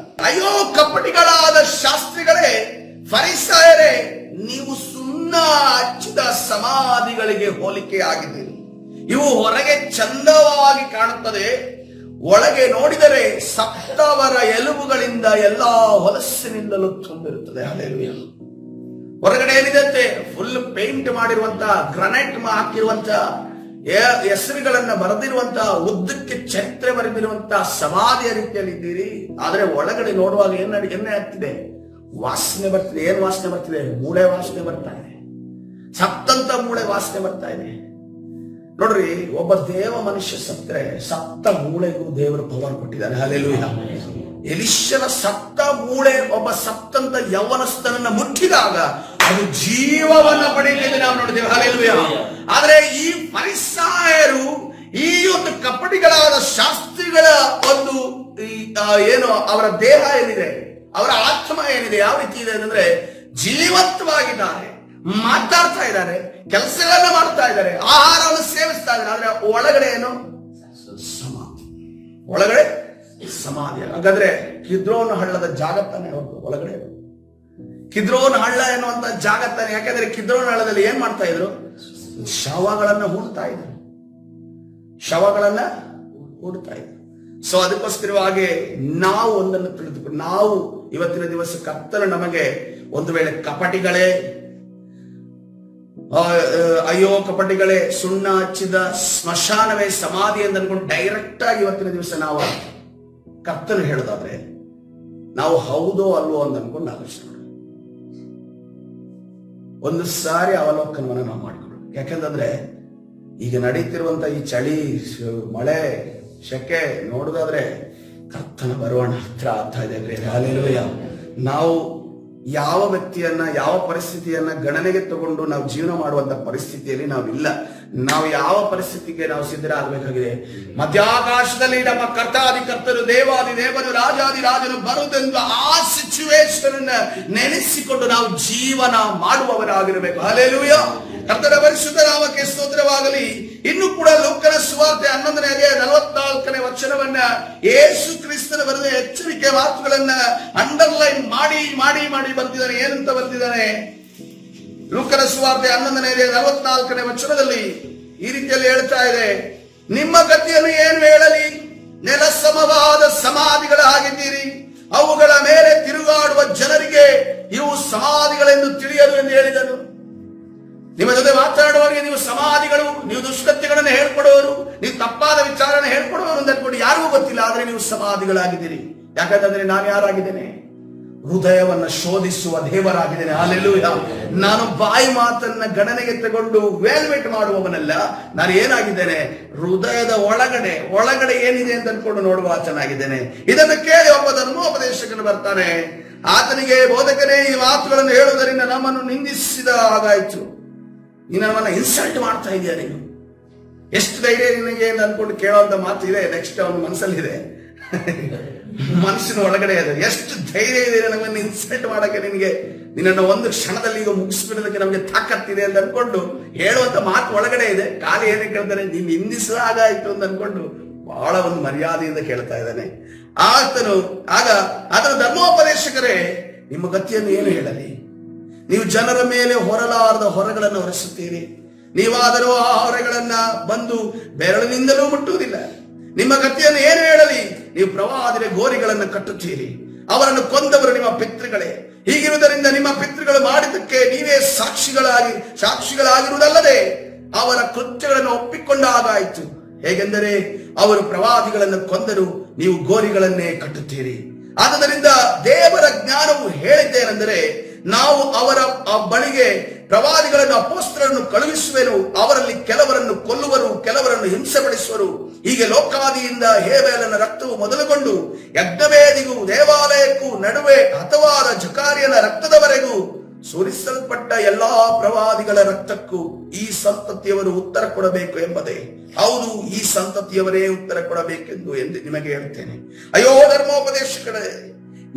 ಅಯ್ಯೋ ಕಪಟಿಗಳಾದ ಶಾಸ್ತ್ರಿಗಳೇ, ಫರಿಸಾಯರೇ, ನೀವು ಸುಣ್ಣ ಹಚ್ಚಿದ ಸಮಾಧಿಗಳಿಗೆ ಹೋಲಿಕೆಯಾಗಿದ್ದೀರಿ. ಇವು ಹೊರಗೆ ಚಂದವಾಗಿ ಕಾಣುತ್ತದೆ, ಒಳಗೆ ನೋಡಿದರೆ ಸತ್ತವರ ಎಲುಬುಗಳಿಂದ ಎಲ್ಲಾ ಹೊಲಸಿನಿಂದಲೂ ತುಂಬಿರುತ್ತದೆ. ಹಲ್ಲೆಲೂಯಾ. ಹೊರಗಡೆ ಏನಿದೆ, ಫುಲ್ ಪೇಂಟ್ ಮಾಡಿರುವಂತ, ಗ್ರನೈಟ್ ಹಾಕಿರುವಂತ, ಹೆಸರುಗಳನ್ನ ಬರೆದಿರುವಂತ, ಉದ್ದಕ್ಕೆ ಚರಿತ್ರೆ ಬರೆದಿರುವಂತ ಸಮಾಧಿಯ ರೀತಿಯಲ್ಲಿ ಇದ್ದೀರಿ. ಆದ್ರೆ ಒಳಗಡೆ ನೋಡುವಾಗ ಎಣ್ಣೆ ಆಗ್ತಿದೆ, ವಾಸನೆ ಬರ್ತಿದೆ. ಏನ್ ವಾಸನೆ ಬರ್ತಿದೆ? ಮೂಳೆ ವಾಸನೆ ಬರ್ತಾ ಇದೆ, ಸತ್ತಂತ ಮೂಳೆ ವಾಸನೆ ಬರ್ತಾ ಇದೆ. ನೋಡ್ರಿ, ಒಬ್ಬ ದೇವ ಮನುಷ್ಯ ಸತ್ತರೆ ಸತ್ತ ಮೂಳೆಗೂ ದೇವರು ಪವರ್ ಕೊಟ್ಟಿದ್ದಾನೆ. ಹಲ್ಲೆಲೂಯಾ. ಎಲಿಷನ ಸತ್ತ ಮೂಳೆ ಒಬ್ಬ ಸತ್ತಂತ ಯೌವನಸ್ಥನನ್ನ ಮುಟ್ಟಿದಾಗ ಅದು ಜೀವವನ್ನ ಪಡೆಯಲಿದೆ ನಾವು ನೋಡಿದ್ದೇವೆ. ಹಲ್ಲೆಲೂಯಾ. ಆದ್ರೆ ಈ ಫರಿಸಾಯರು, ಈ ಒಂದು ಕಪಟಿಗಳಾದ ಶಾಸ್ತ್ರಿಗಳ ಒಂದು ಏನು ಅವರ ದೇಹ ಏನಿದೆ, ಅವರ ಆತ್ಮ ಏನಿದೆ, ಯಾವ ರೀತಿ ಇದೆ ಅಂದ್ರೆ ಜೀವಂತವಾಗಿದ್ದಾರೆ, ಮಾತಾಡ್ತಾ ಇದ್ದಾರೆ, ಕೆಲಸಗಳನ್ನ ಮಾಡ್ತಾ ಇದ್ದಾರೆ, ಆಹಾರವನ್ನು ಸೇವಿಸ್ತಾ ಇದ್ದಾರೆ. ಆದ್ರೆ ಒಳಗಡೆ ಏನು? ಸಮಾಧಿ. ಒಳಗಡೆ ಸಮಾಧಿ. ಹಾಗಾದ್ರೆ ಕಿದ್ರೋನ್ ಹಳ್ಳದ ಜಾಗತ್ತಾನೆ ಅವ್ರದ್ದು ಒಳಗಡೆ. ಕಿದ್ರೋನ್ ಹಳ್ಳ ಎನ್ನುವಂತ ಜಾಗತ್ತಾನೆ. ಯಾಕಂದ್ರೆ ಕಿದ್ರೋನ್ ಹಳ್ಳದಲ್ಲಿ ಏನ್ ಮಾಡ್ತಾ ಇದ್ರು? ಶವಗಳನ್ನ ಹೂಡ್ತಾ ಇದ್ರು, ಶವಗಳನ್ನ ಹೂಡ್ತಾ ಇದ್ರು. ಸೊ ಅದಕ್ಕೋಸ್ಕರವಾಗಿ ನಾವು ಒಂದನ್ನು ತಿಳಿದುಕೊಂಡು, ನಾವು ಇವತ್ತಿನ ದಿವಸ ಕರ್ತನು ನಮಗೆ ಒಂದು ವೇಳೆ ಕಪಟಿಗಳೇ, ಅಯ್ಯೋ ಕಪಟಿಗಳೇ, ಸುಣ್ಣ ಹಚ್ಚಿದ ಸ್ಮಶಾನವೇ ಸಮಾಧಿ ಅಂತ ಅನ್ಕೊಂಡು ಡೈರೆಕ್ಟ್ ಆಗಿ ಇವತ್ತಿನ ದಿವಸ ನಾವು ಕರ್ತನು ಹೇಳೋದಾದ್ರೆ ನಾವು ಹೌದೋ ಅಲ್ವೋ ಅಂತ ಅನ್ಕೊಂಡು ಆಲೋಚನೆ ಮಾಡೋಣ. ಒಂದು ಸಾರಿ ಅವಲೋಕನವನ್ನು ನಾವು ಮಾಡಿಕೊಳ್ಳೋಣ. ಯಾಕಂತಂದ್ರೆ ಈಗ ನಡೀತಿರುವಂತ ಈ ಚಳಿ, ಮಳೆ, ಶೆಕೆ ನೋಡೋದಾದ್ರೆ ಕರ್ತನ ಬರುವಣ ಹತ್ರ ಆಗ್ತಾ ಇದೆ. ಹಲ್ಲೆಲೂಯಾ. ನಾವು ಯಾವ ವ್ಯಕ್ತಿಯನ್ನ, ಯಾವ ಪರಿಸ್ಥಿತಿಯನ್ನ ಗಣನೆಗೆ ತಗೊಂಡು ನಾವು ಜೀವನ ಮಾಡುವಂತ ಪರಿಸ್ಥಿತಿಯಲ್ಲಿ ನಾವಿಲ್ಲ. ನಾವು ಯಾವ ಪರಿಸ್ಥಿತಿಗೆ ನಾವು ಸಿದ್ಧರಾಗಬೇಕಾಗಿದೆ? ಮಧ್ಯಾಕಾಶದಲ್ಲಿ ನಮ್ಮ ಕರ್ತಾದಿ ಕರ್ತರು, ದೇವಾದಿ ದೇವನು, ರಾಜಾದಿ ರಾಜನು ಬರುವುದೆಂದು ಆ ಸಿಚುವೇಶನ್ ಅನ್ನ ನೆನೆಸಿಕೊಂಡು ನಾವು ಜೀವನ ಮಾಡುವವರಾಗಿರಬೇಕು. ಹಲ್ಲೆಲೂಯಾ. ಕರ್ತನ ಪರಿಶುದ್ಧ ನಾಮಕ್ಕೆ ಸ್ತೋತ್ರವಾಗಲಿ. ಇನ್ನು ಕೂಡ ಲೂಕನ ಸುವಾರ್ತೆ 11ನೇ ಅಧ್ಯಾಯ 44ನೇ ವಚನವನ್ನ ಯೇಸು ಕ್ರಿಸ್ತನ ಬರೆದ ಎಚ್ಚರಿಕೆ ಮಾತುಗಳನ್ನ ಅಂಡರ್ಲೈನ್ ಮಾಡಿ ಮಾಡಿ ಮಾಡಿ ಬರ್ತಿದ್ದಾನೆ. ಏನಂತ ಬರ್ತಿದ್ದಾನೆ? ಲೂಕನ ಸುವಾರ್ತೆ 11ನೇ ಅಧ್ಯಾಯ 44ನೇ ವಚನದಲ್ಲಿ ಈ ರೀತಿಯಲ್ಲಿ ಹೇಳ್ತಾ ಇದೆ, ನಿಮ್ಮ ಗತಿಯನ್ನು ಏನು ಹೇಳಲಿ? ನೆಲ ಸಮವಾದ ಸಮಾಧಿಗಳ ಹಾಗಿದ್ದೀರಿ, ಅವುಗಳ ಮೇಲೆ ತಿರುಗಾಡುವ ಜನರಿಗೆ ಇವು ಸಮಾಧಿಗಳೆಂದು ತಿಳಿಯದು ಎಂದು ಹೇಳಿದನು. ನಿಮ್ಮ ಜೊತೆ ಮಾತನಾಡುವವರಿಗೆ ನೀವು ಸಮಾಧಿಗಳು, ನೀವು ದುಷ್ಕೃತ್ಯಗಳನ್ನು ಹೇಳ್ಕೊಡುವವರು, ನೀವು ತಪ್ಪಾದ ವಿಚಾರನ ಹೇಳ್ಕೊಡುವವರು ಅಂತ ಅನ್ಕೊಂಡು ಯಾರಿಗೂ ಗೊತ್ತಿಲ್ಲ. ಆದ್ರೆ ನೀವು ಸಮಾಧಿಗಳಾಗಿದ್ದೀರಿ. ಯಾಕಂತಂದ್ರೆ ನಾನು ಯಾರಾಗಿದ್ದೇನೆ? ಹೃದಯವನ್ನ ಶೋಧಿಸುವ ದೇವರಾಗಿದ್ದೇನೆ. ಹಲ್ಲೆಲೂಯಾ. ನಾನು ಬಾಯಿ ಮಾತನ್ನ ಗಣನೆಗೆ ತಗೊಂಡು ವೇಲ್ವೇಟ್ ಮಾಡುವವನಲ್ಲ. ನಾನು ಏನಾಗಿದ್ದೇನೆ? ಹೃದಯದ ಒಳಗಡೆ ಏನಿದೆ ಅಂತ ಅನ್ಕೊಂಡು ನೋಡುವ ಆತನಾಗಿದ್ದೇನೆ. ಇದನ್ನು ಕೇಳಿ ಒಬ್ಬ ಧರ್ಮೋಪದೇಶಕನು ಬರ್ತಾನೆ. ಆತನಿಗೆ, ಬೋಧಕನೇ, ಈ ಮಾತುಗಳನ್ನು ಹೇಳುವುದರಿಂದ ನಮ್ಮನ್ನು ನಿಂದಿಸಿದ ಹಾಗಾಯ್ತು. ನೀನು ನಮ್ಮನ್ನ ಇನ್ಸಲ್ಟ್ ಮಾಡ್ತಾ ಇದೆಯಾ? ನೀನು ಎಷ್ಟು ಧೈರ್ಯ ನಿನಗೆ ಅಂತ ಅನ್ಕೊಂಡು ಕೇಳುವಂತ ಮಾತು ಇದೆ. ನೆಕ್ಸ್ಟ್ ಅವನ ಮನಸ್ಸಲ್ಲಿದೆ, ಮನಸ್ಸಿನ ಒಳಗಡೆ ಇದೆ. ಎಷ್ಟು ಧೈರ್ಯ ಇದೆ ನಮ್ಮನ್ನು ಇನ್ಸಲ್ಟ್ ಮಾಡಕ್ಕೆ ನಿನಗೆ, ನಿನ್ನನ್ನು ಒಂದು ಕ್ಷಣದಲ್ಲಿ ಈಗ ಮುಗಿಸ್ಬಿಡೋದಕ್ಕೆ ನಮಗೆ ತಾಕತ್ತಿದೆ ಅಂತ ಅನ್ಕೊಂಡು ಹೇಳುವಂತ ಮಾತು ಒಳಗಡೆ ಇದೆ. ಖಾಲಿ ಏನಕ್ಕೆ ಹೇಳ್ತಾನೆ? ನೀನು ನಿಂದಿಸಿದ ಹಾಗಾಯ್ತು ಅಂತ ಅನ್ಕೊಂಡು ಬಹಳ ಒಂದು ಮರ್ಯಾದೆಯಿಂದ ಕೇಳ್ತಾ ಇದ್ದಾನೆ. ಆತನ ಧರ್ಮೋಪದೇಶಕರೇ, ನಿಮ್ಮ ಗತಿಯನ್ನು ಏನು ಹೇಳಲಿ? ನೀವು ಜನರ ಮೇಲೆ ಹೊರಲಾರದ ಹೊರಗಳನ್ನು ಹೊರಿಸುತ್ತೀರಿ. ನೀವಾದರೂ ಆ ಹೊರೆಗಳನ್ನ ಬಂದು ಬೆರಳಿನಿಂದಲೂ ಮುಟ್ಟುವುದಿಲ್ಲ. ನಿಮ್ಮ ಗತಿಯನ್ನು ಏನು ಹೇಳಲಿ? ನೀವು ಪ್ರವಾದಿಯ ಗೋರಿಗಳನ್ನು ಕಟ್ಟುತ್ತೀರಿ. ಅವರನ್ನು ಕೊಂದವರು ನಿಮ್ಮ ಪಿತೃಗಳೇ. ಹೀಗಿರುವುದರಿಂದ ನಿಮ್ಮ ಪಿತೃಗಳು ಮಾಡಿದ್ದಕ್ಕೆ ನೀವೇ ಸಾಕ್ಷಿಗಳಾಗಿರುವುದಲ್ಲದೆ ಅವರ ಕೃತ್ಯಗಳನ್ನು ಒಪ್ಪಿಕೊಂಡ ಹಾಗಾಯಿತು. ಹೇಗೆಂದರೆ ಅವರು ಪ್ರವಾದಿಗಳನ್ನು ಕೊಂದರು, ನೀವು ಗೋರಿಗಳನ್ನೇ ಕಟ್ಟುತ್ತೀರಿ. ಆದ್ದರಿಂದ ದೇವರ ಜ್ಞಾನವು ಹೇಳಿದ್ದೇನೆಂದರೆ, ನಾವು ಅವರ ಬಳಿಗೆ ಪ್ರವಾದಿಗಳನ್ನು, ಅಪೊಸ್ತಲರನ್ನು ಕಳುಹಿಸುವೆನು. ಅವರಲ್ಲಿ ಕೆಲವರನ್ನು ಕೊಲ್ಲುವರು, ಕೆಲವರನ್ನು ಹಿಂಸೆಪಡಿಸುವರು. ಹೀಗೆ ಲೋಕಾದಿಯಿಂದ ಹೇಬೇಲನ ರಕ್ತವು ಮೊದಲುಗೊಂಡು ಯಜ್ಞವೇದಿಗೂ ದೇವಾಲಯಕ್ಕೂ ನಡುವೆ ಹತವಾದ ಜಕಾರಿಯನ ರಕ್ತದವರೆಗೂ ಸುರಿಸಲ್ಪಟ್ಟ ಎಲ್ಲಾ ಪ್ರವಾದಿಗಳ ರಕ್ತಕ್ಕೂ ಈ ಸಂತತಿಯವರು ಉತ್ತರ ಕೊಡಬೇಕು ಎಂಬುದೇ. ಹೌದು, ಈ ಸಂತತಿಯವರೇ ಉತ್ತರ ಕೊಡಬೇಕೆಂದು ನಿಮಗೆ ಹೇಳ್ತೇನೆ. ಅಯ್ಯೋ ಧರ್ಮೋಪದೇಶಕರೇ,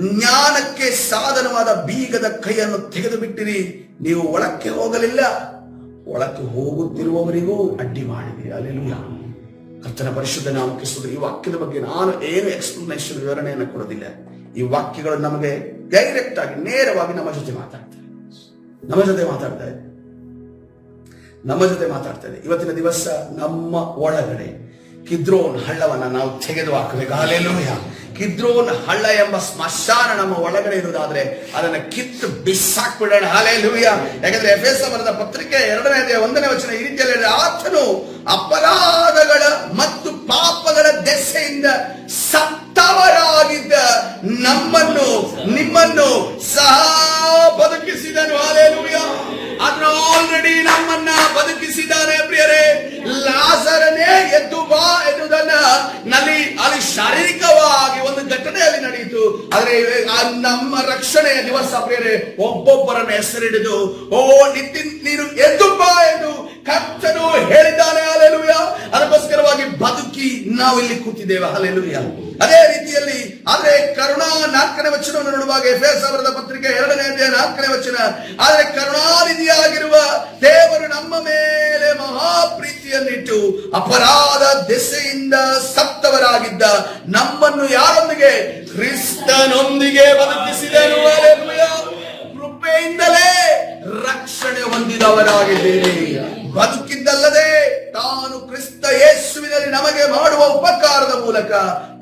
ಜ್ಞಾನಕ್ಕೆ ಸಾಧನವಾದ ಬೀಗದ ಕೈಯನ್ನು ತೆಗೆದು ಬಿಟ್ಟಿರಿ. ನೀವು ಒಳಕ್ಕೆ ಹೋಗಲಿಲ್ಲ, ಒಳಕ್ಕೆ ಹೋಗುತ್ತಿರುವವರಿಗೂ ಅಡ್ಡಿ ಮಾಡಿದಿರಿ. ಹಲ್ಲೆಲೂಯಾ. ಕರ್ತನ ಪರಿಶುದ್ಧ ನಾಮಕ್ಕೆ ಸ್ತೋತ್ರ. ಈ ವಾಕ್ಯದ ಬಗ್ಗೆ ನಾನು ಏನು ಎಕ್ಸ್ಪ್ಲನೇಷನ್, ವಿವರಣೆಯನ್ನು ಕೊಡೋದಿಲ್ಲ. ಈ ವಾಕ್ಯಗಳು ನಮಗೆ ಡೈರೆಕ್ಟ್ ಆಗಿ, ನೇರವಾಗಿ ನಮ್ಮ ಜೊತೆ ಮಾತಾಡ್ತಾ ಇದೆ. ಇವತ್ತಿನ ದಿವಸ ನಮ್ಮ ಒಳಗಡೆ ಕಿದ್ರೋನ್ ಹಳ್ಳವನ್ನ ನಾವು ತೆಗೆದು ಹಾಕಬೇಕು. ಹಲ್ಲೆಲೂಯಾ. ಕಿದ್ರೋನ್ ಹಳ್ಳ ಎಂಬ ಸ್ಮಶಾನ ನಮ್ಮ ಒಳಗಡೆ ಇರುವುದಾದ್ರೆ ಅದನ್ನ ಕಿತ್ತು ಬಿಸಾಕ್ಬಿಡೋಣ. ಹಲ್ಲೆಲೂಯಾ. ಯಾಕಂದ್ರೆ ಎಫೆಸ ಬರೆದ ಪತ್ರಿಕೆ 2ನೇ ಅಧ್ಯಾಯ 1ನೇ ವಚನ ಈ ರೀತಿಯಲ್ಲಿ, ಆತನು ಅಪರಾಧಗಳ ಮತ್ತು ಪಾಪಗಳ ದೆಸೆಯಿಂದ ಸತ್ತವರಾಗಿದ್ದ ನಮ್ಮನ್ನು, ನಿಮ್ಮನ್ನು ಸಹ ಬದುಕಿಸಿದನು. ಹಲ್ಲೆಲೂಯಾ. ಅದನ್ನು ಆಲ್ರೆಡಿ ನಮ್ಮನ್ನ ಬದುಕಿಸಿದ್ದಾನೆ. ಪ್ರಿಯರೇ, ಲಾಜರನೇ ಎದ್ದು ಬಾ ಎನ್ನುವುದನ್ನ ಅಲ್ಲಿ ಶಾರೀರಿಕವಾಗಿ ಒಂದು ಘಟನೆಯಲ್ಲಿ ನಡೆಯಿತು. ಆದ್ರೆ ನಮ್ಮ ರಕ್ಷಣೆಯ ದಿವಸ ಪ್ರಿಯರೇ, ಒಬ್ಬೊಬ್ಬರನ್ನ ಹೆಸರಿಡಿದು, ಓ ನಿತಿನ್ ನೀನು ಎದ್ದು ಬಾ ಎಂದು ಕರ್ತನು ಹೇಳಿದ್ದಾನೆ. ಹಲ್ಲೆಲೂಯಾ. ಅದಕ್ಕೋಸ್ಕರವಾಗಿ ಬದುಕಿ ನಾವು ಇಲ್ಲಿ ಕೂತಿದ್ದೇವೆ. ಹಲ್ಲೆಲೂಯಾ. ಅದೇ ರೀತಿಯಲ್ಲಿ ಆದ್ರೆ ಕರುಣಾ 4ನೇ ವಚನವನ್ನು ನೋಡುವಾಗ, ಎಫೆಸ ಬರೆದ ಪತ್ರಿಕೆ 2ನೇ ಅಧ್ಯಾಯ 4ನೇ ವಚನ, ಆದ್ರೆ ಕರುಣಾನಿಧಿಯಾಗಿರುವ ದೇವರು ನಮ್ಮ ಮೇಲೆ ಮಹಾಪ್ರೀತಿಯನ್ನಿಟ್ಟು ಅಪರಾಧ ದೆಸೆಯಿಂದ ಸತ್ತವರಾಗಿದ್ದ ನಮ್ಮನ್ನು ಯಾರೊಂದಿಗೆ? ಕ್ರಿಸ್ತನೊಂದಿಗೆ ಬದುಕಿಸಿದನು. ಹಲ್ಲೆಲೂಯಾ. ಕೃಪೆಯಿಂದಲೇ ರಕ್ಷಣೆ ಹೊಂದಿದವರಾಗಿದ್ದೀರಿ. ಬದುಕಿದ್ದಲ್ಲದೆ ತಾನು ಕ್ರಿಸ್ತ ಯೇಸುವಿನಲ್ಲಿ ನಮಗೆ ಮಾಡುವ ಉಪಕಾರದ ಮೂಲಕ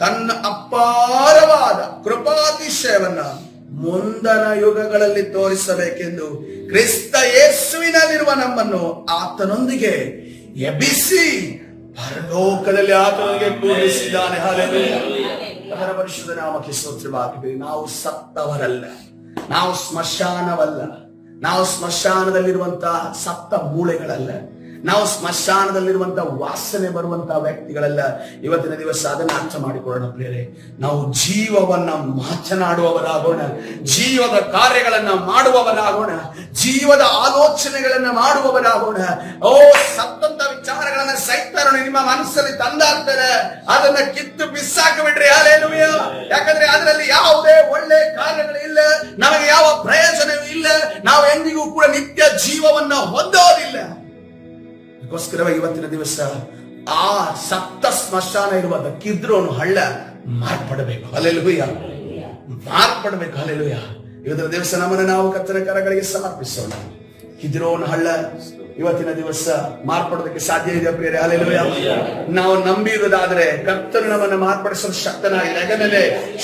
ತನ್ನ ಅಪಾರವಾದ ಕೃಪಾತಿಶಯವನ್ನ ಮುಂದನ ಯುಗಗಳಲ್ಲಿ ತೋರಿಸಬೇಕೆಂದು ಕ್ರಿಸ್ತ ಯೇಸುವಿನಲ್ಲಿರುವ ನಮ್ಮನ್ನು ಆತನೊಂದಿಗೆ ಎಬ್ಬಿಸಿ ಪರಲೋಕದಲ್ಲಿ ಆತನಿಗೆ ಕೂಡಿಸಿದ್ದಾನೆ. ಹಲ್ಲೆಲೂಯಾ. ಅದರ ಪರಿಶುದ್ಧ ನಾಮಕ್ಕೆ ಸ್ತೋತ್ರವಾಗಲಿ. ನಾವು ಸತ್ತವರಲ್ಲ, ನಾವು ಸ್ಮಶಾನವಲ್ಲ, ನಾವು ಸ್ಮಶಾನದಲ್ಲಿರುವಂತಹ ಸತ್ತ ಮೂಳೆಗಳಲ್ಲ, ನಾವು ಸ್ಮಶಾನದಲ್ಲಿರುವಂತಹ ವಾಸನೆ ಬರುವಂತಹ ವ್ಯಕ್ತಿಗಳಲ್ಲ. ಇವತ್ತಿನ ದಿವಸ ಅದನ್ನು ಅರ್ಥ ಮಾಡಿಕೊಳ್ಳೋಣ ಪ್ರಿಯರೇ. ನಾವು ಜೀವವನ್ನ ಮಾತನಾಡುವವರಾಗೋಣ, ಜೀವದ ಕಾರ್ಯಗಳನ್ನ ಮಾಡುವವರಾಗೋಣ, ಜೀವದ ಆಲೋಚನೆಗಳನ್ನ ಮಾಡುವವರಾಗೋಣ. ಓ, ಸತ್ತಂತ ವಿಚಾರಗಳನ್ನ ಸೈತಾನನು ನಿಮ್ಮ ಮನಸ್ಸಲ್ಲಿ ತಂದಾಡ್ತಾರೆ, ಅದನ್ನ ಕಿತ್ತು ಬಿಸಾಕಿಬಿಡ್ರಿ. ಹಲ್ಲೆಲೂಯಾ. ಯಾಕಂದ್ರೆ ಅದರಲ್ಲಿ ಯಾವುದೇ ಒಳ್ಳೆ ಕಾರ್ಯಗಳಿಲ್ಲ, ನಮಗೆ ಯಾವ ಪ್ರಯೋಜನವೂ ಇಲ್ಲ, ನಾವು ಎಂದಿಗೂ ಕೂಡ ನಿತ್ಯ ಜೀವವನ್ನ ಹೊಂದೋದಿಲ್ಲ. ಅದಕ್ಕೋಸ್ಕರವಾಗಿ ಇವತ್ತಿನ ದಿವಸ ಆ ಸತ್ತ ಸ್ಮಶಾನ ಇರುವಾಗ ಕಿದ್ರೋನು ಹಳ್ಳ ಮಾರ್ಪಡಬೇಕು. ಹಲ್ಲೆಲೂಯಾ. ಮಾರ್ಪಡಬೇಕು. ಹಲ್ಲೆಲೂಯಾ. ಇವತ್ತಿನ ದಿವಸ ನಮ್ಮನ್ನು ನಾವು ಕರ್ತನ ಕರಗಳಿಗೆ ಸಮರ್ಪಿಸೋಣ. ಕಿದ್ರೋನು ಹಳ್ಳ ಇವತ್ತಿನ ದಿವಸ ಮಾರ್ಪಡೋದಕ್ಕೆ ಸಾಧ್ಯ ಇದೆ ಪ್ರಿಯರೇ. ಹಲ್ಲೆಲೂಯಾ. ನಾವು ನಂಬಿರುವುದಾದ್ರೆ ಕರ್ತನು ನಮ್ಮನ್ನು ಮಾರ್ಪಡಿಸಲು ಶಕ್ತನಾಗಿದೆ. ಯಾಕಂದ್ರೆ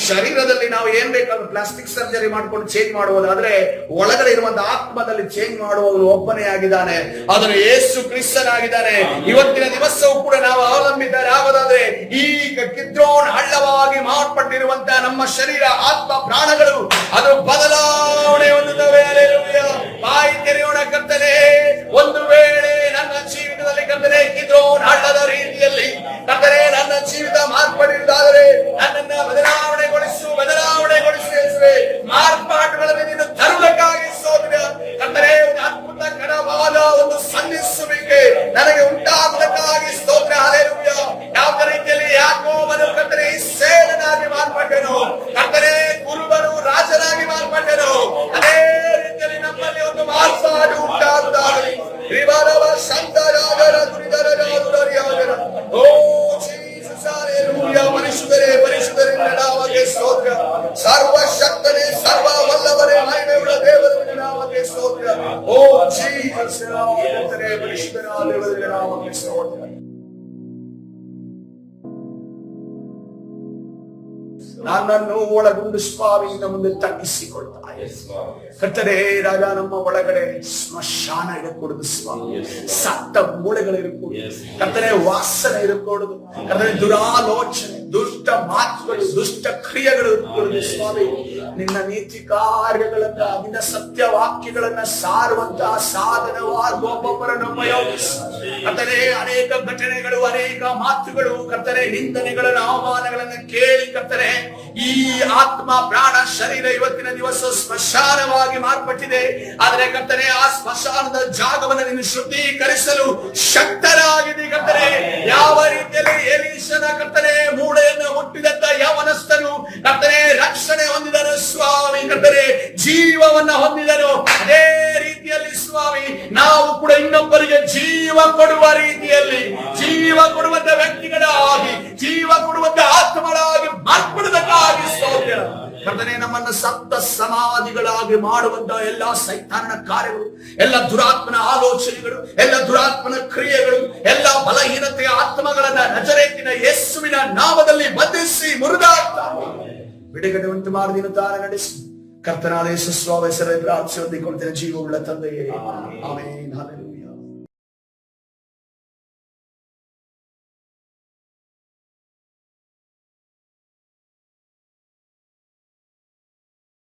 ಶರೀರದಲ್ಲಿ ನಾವು ಏನ್ ಬೇಕಾದ್ರೂ ಪ್ಲಾಸ್ಟಿಕ್ ಸರ್ಜರಿ ಮಾಡ್ಕೊಂಡು ಚೇಂಜ್ ಮಾಡುವುದಾದ್ರೆ ಒಳಗಡೆ ಇರುವಂತಹ ಆತ್ಮದಲ್ಲಿ ಚೇಂಜ್ ಮಾಡುವವನು ಒಬ್ಬನೇ ಆಗಿದ್ದಾನೆ, ಅದನ್ನು ಯೇಸು ಕ್ರಿಸ್ತನಾಗಿದ್ದಾನೆ. ಇವತ್ತಿನ ದಿವಸವೂ ಕೂಡ ನಾವು ಅವಲಂಬಿತರಾಗೋದಾದ್ರೆ ಈ ಕಿದ್ರೋನ್ ಹಳ್ಳವಾಗಿ ನೂತನವಾಗಿ ಮಾರ್ಪಟ್ಟಿರುವಂತಹ ನಮ್ಮ ಶರೀರ, ಆತ್ಮ, ಪ್ರಾಣಗಳು ಅದು ಬದಲಾವಣೆ ಹೊಂದುತ್ತವೆ. ಹಲ್ಲೆಲೂಯಾ. ಬಾಯಿ ತೆರೆಯೋಣ. ಕರ್ತನೇ, ಒಂದು ವೇಳೆ ನನ್ನ ಜೀವಿತದಲ್ಲಿ ಕರ್ತನೇ ಕಿದ್ರೋನ್ ಹಳ್ಳದ ರೀತಿಯಲ್ಲಿ ಕರ್ತನೇ ನನ್ನ ಜೀವಿತ ಮಾರ್ಪಡಿರುವುದಾದರೆ ನನ್ನನ್ನ ಬದಲಾವಣೆಗೊಳಿಸು ಯೇಸುವೇ. ಮಾರ್ಪಾಟುಗಳನ್ನು ನೀನು ತರುವುದಕ್ಕಾಗಿ ಸ್ತೋತ್ರ. ಕರ್ತನೇ, ಅದ್ಭುತ ಕಡವಾದ ಒಂದು ಸನ್ನಿಸುವಿಕೆ ನನಗೆ ಉಂಟಾಗುವುದಕ್ಕಾಗಿ ಸ್ತೋತ್ರ. ಹಲ್ಲೆಲೂಯಾ. ಯಾವ ರೀತಿಯಲ್ಲಿ ಯಾಕೋಬನು ಕರ್ತನೇ ಇಸ್ರಾಯೇಲನಾಗಿ ಮಾರ್ಪಟ್ಟನು, ಕರ್ತನೇ ಕುರುಬನು ರಾಜನಾಗಿ ಮಾರ್ಪಟ್ಟನು, ಅದೇ ರೀತಿಯಲ್ಲಿ ನಮ್ಮಲ್ಲಿ ಒಂದು ಮಾರ್ಪಾಡು ಉಂಟಾಗುವುದಾಗಲಿ. ಓ ಜೀಸಸ್, ಹಲ್ಲೆಲೂಯಾ. ಪರಿಶುದ್ಧರೇ ನಾಮಕ್ಕೆ ಸ್ತೋತ್ರ. ಸರ್ವಶಕ್ತನೇ, ಸರ್ವವಲ್ಲವರೇ, ಮಹಿಮೆಯುಳ್ಳ ದೇವರ ನಾಮಕ್ಕೆ ಸ್ತೋತ್ರ. ಓ ಜೀಸಸ್, ಪರಿಶುದ್ಧರಾದ ದೇವರ ನಾಮಕ್ಕೆ ಸ್ತೋತ್ರ. ನನ್ನನ್ನು ಒಳಗೊಂಡು ಸ್ವಾಮಿಯಿಂದ ಮುಂದೆ ತಗ್ಗಿಸಿಕೊಳ್ತಾ ಕರ್ತನೇ ರಾಜ, ನಮ್ಮ ಒಳಗಡೆ ಸ್ಮಶಾನ ಇರಕೂಡದು ಸ್ವಾಮಿ. ಸತ್ತ ಮೂಳೆಗಳಿರಕೂಡದು ಕರ್ತನೇ, ವಾಸನೆ ಇರಕೂಡದು ಕರ್ತನೇ, ದುರಾಲೋಚನೆ, ದುಷ್ಟ ಮಾತುಗಳು, ದುಷ್ಟ ಕ್ರಿಯೆಗಳು ಇರಕೂಡದು ಸ್ವಾಮಿ. ನಿನ್ನ ನೀತಿ ಕಾರ್ಯಗಳನ್ನ, ನಿನ್ನ ಸತ್ಯ ವಾಕ್ಯಗಳನ್ನ ಸಾರುವಂತಹ ಸಾಧನವಾಗಿ ಒಬ್ಬೊಬ್ಬರನ್ನು ಉಪಯೋಗಿಸಿ ಕರ್ತನೇ. ಅನೇಕ ಘಟನೆಗಳು, ಅನೇಕ ಮಾತುಗಳು ಕರ್ತನೇ, ನಿಂದನೆಗಳನ್ನು, ಅವಮಾನಗಳನ್ನು ಕೇಳಿ ಕರ್ತನೇ, ಈ ಆತ್ಮ, ಪ್ರಾಣ, ಶರೀರ ಇವತ್ತಿನ ದಿವಸ ಸ್ಮಶಾನವಾಗಿ ಮಾರ್ಪಟ್ಟಿದೆ. ಆದರೆ ಕರ್ತನೆ, ಆ ಸ್ಮಶಾನದ ಜಾಗವನ್ನು ನೀನು ಶುದ್ಧೀಕರಿಸಲು ಶಕ್ತರಾಗಿದೆ ಕರ್ತನೆ. ಯಾವ ರೀತಿಯಲ್ಲಿ ಎಲೀಷನ ಕರ್ತನೆ ಮೂಳೆಯನ್ನು ಹುಟ್ಟಿದಂತ ಯವನಸ್ಥನು ಕರ್ತನೆ ರಕ್ಷಣೆ ಹೊಂದಿದನು ಸ್ವಾಮಿ, ಕರ್ತನೆ ಜೀವವನ್ನ ಹೊಂದಿದನು. ಅದೇ ರೀತಿಯಲ್ಲಿ ಸ್ವಾಮಿ, ನಾವು ಕೂಡ ಇನ್ನೊಬ್ಬರಿಗೆ ಜೀವ ಕೊಡುವ ರೀತಿಯಲ್ಲಿ, ಜೀವ ಕೊಡುವಂತ ವ್ಯಕ್ತಿಗಳಾಗಿ, ಜೀವ ಕೊಡುವಂತ ಆತ್ಮಗಳಾಗಿ ಮಾರ್ಪಡುವುದಕ್ಕಾಗಿ ಸ್ತೋತ್ರ. ಕರ್ತನೇ, ನಮ್ಮನ್ನು ಸಪ್ತ ಸಮಾಧಿಗಳಾಗಿ ಮಾಡುವಂತಹ ಎಲ್ಲಾ ಸೈತಾನನ ಕಾರ್ಯಗಳು, ಎಲ್ಲ ದುರಾತ್ಮನ ಆಲೋಚನೆಗಳು, ಎಲ್ಲ ದುರಾತ್ಮನ ಕ್ರಿಯೆಗಳು, ಎಲ್ಲ ಬಲಹೀನತೆಯ ಆತ್ಮಗಳನ್ನ ನಜರೇತಿನ ಯೇಸುವಿನ ನಾಮದಲ್ಲಿ ಬಂಧಿಸಿ ಮುರಿದಾಕ್ತ ಬಿಡುಗಡೆ ಉಂಟು ಮಾಡಿ ತಾರ ನಡೆಸಿ ಕರ್ತನಾದ ಯೇಸು ಸ್ವಾಮಿ ಹೆಸರಲ್ಲಿ ಪ್ರಾರ್ಥನೆ ಹೊಂದಿಕೊಳ್ಳುತ್ತೇನೆ. ಜೀವವುಳ್ಳ ತಂದೆಯೇ, ಆಮೆನ್.